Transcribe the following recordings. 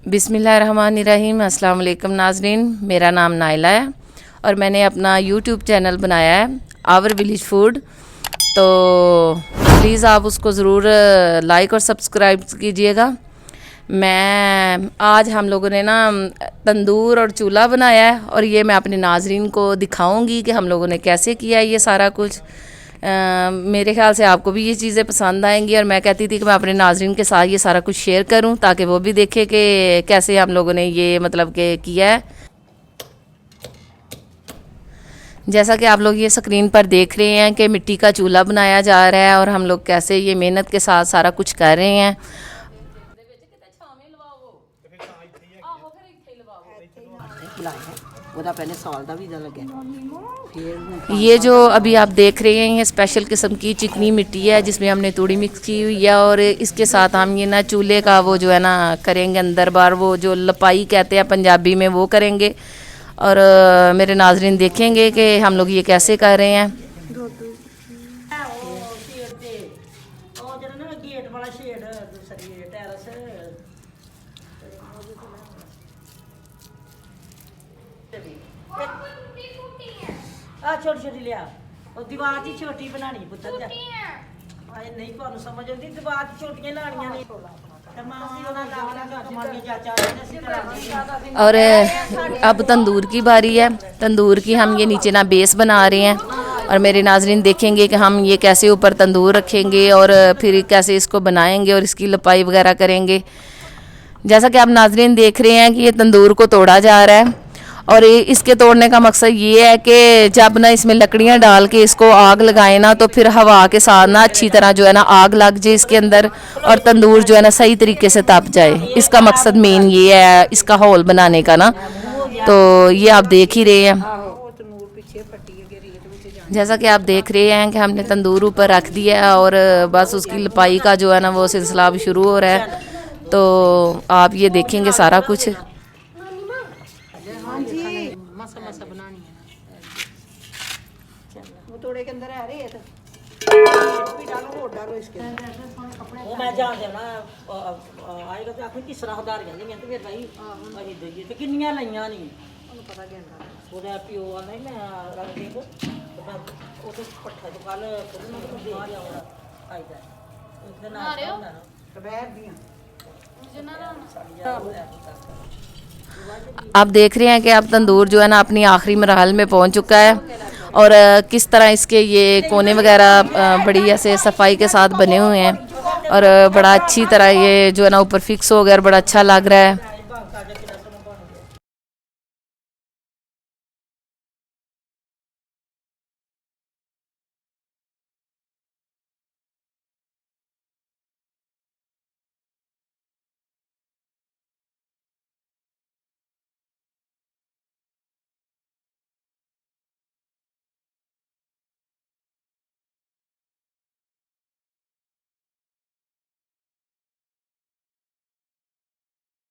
बिस्मिल्लाहिर्रहमानिर्रहीम। अस्सलाम वालेकुम नाज़रीन, मेरा नाम नाइला है और मैंने अपना यूट्यूब चैनल बनाया है आवर विलेज फूड। तो प्लीज़ आप उसको ज़रूर लाइक और सब्सक्राइब कीजिएगा। आज हम लोगों ने ना तंदूर और चूल्हा बनाया है और ये मैं अपने नाज़रीन को दिखाऊंगी कि हम लोगों ने कैसे किया है ये सारा कुछ। मेरे ख्याल से आपको भी ये चीज़ें पसंद आएंगी और मैं कहती थी कि मैं अपने नाज़रीन के साथ ये सारा कुछ शेयर करूं ताकि वो भी देखें कि कैसे हम लोगों ने ये मतलब कि किया है। जैसा कि आप लोग ये स्क्रीन पर देख रहे हैं कि मिट्टी का चूल्हा बनाया जा रहा है और हम लोग कैसे ये मेहनत के साथ सारा कुछ कर रहे हैं। ये जो अभी आप देख रहे हैं ये स्पेशल किस्म की चिकनी मिट्टी है जिसमें हमने तूड़ी मिक्स की हुई है और इसके साथ हम ये ना चूल्हे का वो जो है ना करेंगे अंदर बार, वो जो लपाई कहते हैं पंजाबी में, वो करेंगे। और मेरे नाज़रीन देखेंगे कि हम लोग ये कैसे कर रहे हैं। छोटी छोटी लिया और दीवार की छोटी बनानी पुत्र नहीं तो समझ आती दीवार की छोटियां लानियां नहीं। और अब तंदूर की बारी है। तंदूर की हम ये नीचे ना बेस बना रहे हैं और मेरे नाज़रीन देखेंगे कि हम ये कैसे ऊपर तंदूर रखेंगे और फिर कैसे इसको बनाएंगे और इसकी लपाई वगैरह करेंगे। जैसा कि आप नाज़रीन देख रहे हैं कि ये तंदूर को तोड़ा जा रहा है और इसके तोड़ने का मकसद ये है कि जब ना इसमें लकड़ियाँ डाल के इसको आग लगाए ना तो फिर हवा के साथ ना अच्छी तरह जो है ना आग लग जाए इसके अंदर और तंदूर जो है ना सही तरीके से तप जाए। इसका मकसद मेन ये है इसका हॉल बनाने का ना। तो ये आप देख ही रहे हैं, जैसा कि आप देख रहे हैं कि हमने तंदूर ऊपर रख दिया है और बस उसकी लपाई का जो है ना वो सिलसिला अब शुरू हो रहा है। तो आप ये देखेंगे सारा कुछ। थोड़े के अंदर आ रही है तो भी डालो और डालो इसके वो मैं जान देना आएगा तो आखिर किस तरह दार गई मैं तो फिर भाई अजी दईए तो किन्नियां लईयां नहीं ਉਹਨੂੰ ਪਤਾ ਗਿਆ ਉਹਦਾ ਪਿਓ ਆ ਨਹੀਂ ਮੈਂ ਰੱਖ ਦੇ ਕੋ ਉਹ ਤੋਂ ਪੱਠਾ ਤੋਂ ਕੱਲ ਖੁਦ ਨੂੰ ਦੇ ਆ ਰਿਹਾ ਆਈਦਾ ਉਹਦੇ ਨਾਲ ਕਬੈਰ ਦੀਆਂ आप देख रहे हैं कि अब तंदूर जो है ना अपनी आखिरी मरहल में पहुंच चुका है और किस तरह इसके ये कोने वगैरह बड़ी ऐसे सफाई के साथ बने हुए हैं और बड़ा अच्छी तरह ये जो है ना ऊपर फिक्स हो गया और बड़ा अच्छा लग रहा है।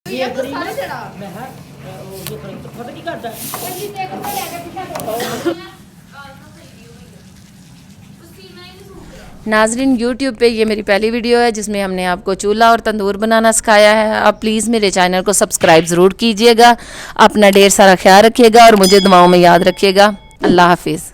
ये मैं वो पता की करदा नाज़रीन यूट्यूब पे ये मेरी पहली वीडियो है जिसमें हमने आपको चूल्हा और तंदूर बनाना सिखाया है। आप प्लीज़ मेरे चैनल को सब्सक्राइब ज़रूर कीजिएगा। अपना ढेर सारा ख्याल रखिएगा और मुझे दुआओं में याद रखिएगा। अल्लाह हाफिज़।